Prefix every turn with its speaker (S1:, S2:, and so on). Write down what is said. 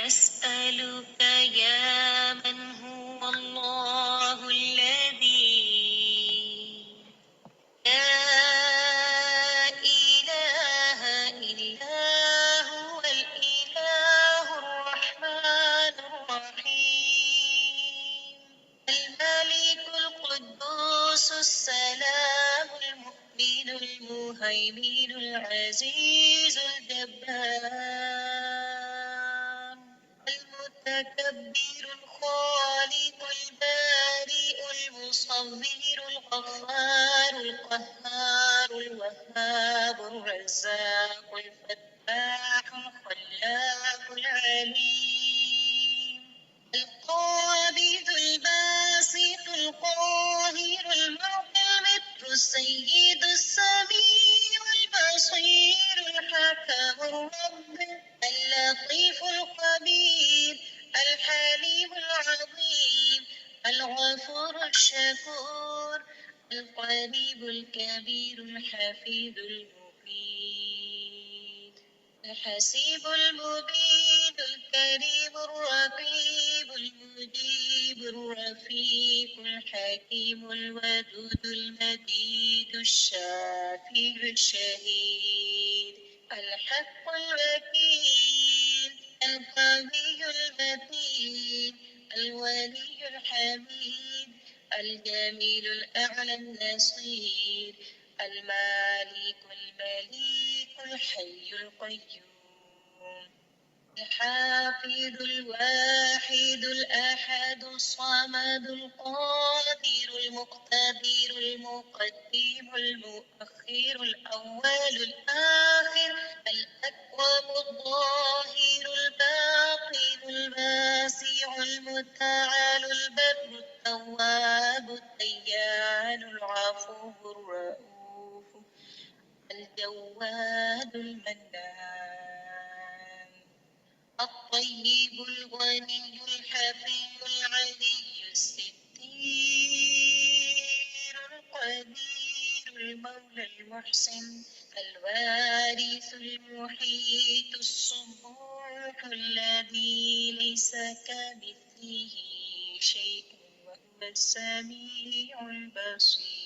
S1: نسألك يا من هو الله الذي لا إله إلا هو الإله الرحمن الرحيم الملك القدوس السلام المؤمن المهيمن العزيز الجبار المتكبر الخالق البارئ المصور الغفار القهار الوهاب الرزاق الفتاح الخلاق العليم القابض الباسط القاهر المعطي المتر السيد السميع البصير الحكم الرب اللطيف الخبير الحليم العظيم الغفور الشكور القريب الكبير الحفيظ المفيد الحسيب المبيد الكريم الرقيب المجيب الرفيق الحكيم الودود المجيد الشافي الشهيد الحق الوكيل القوي المتين الولي الحميد الجميل الأعلى النصير المالك المليك الحي القيوم الحافظ الواحد الأحد الصمد القادر المقتدر المقدم المؤخر الأول الآخر الأكرم الظاهر الباطن الواسع المتعال البر التواب الديان العفو الرؤوف الجواد المنان الطيب الغني الحفي العلي الستير القدير المولى المحسن الوارث المحيط الصبوح الذي ليس كمثله شيء وهو السميع البصير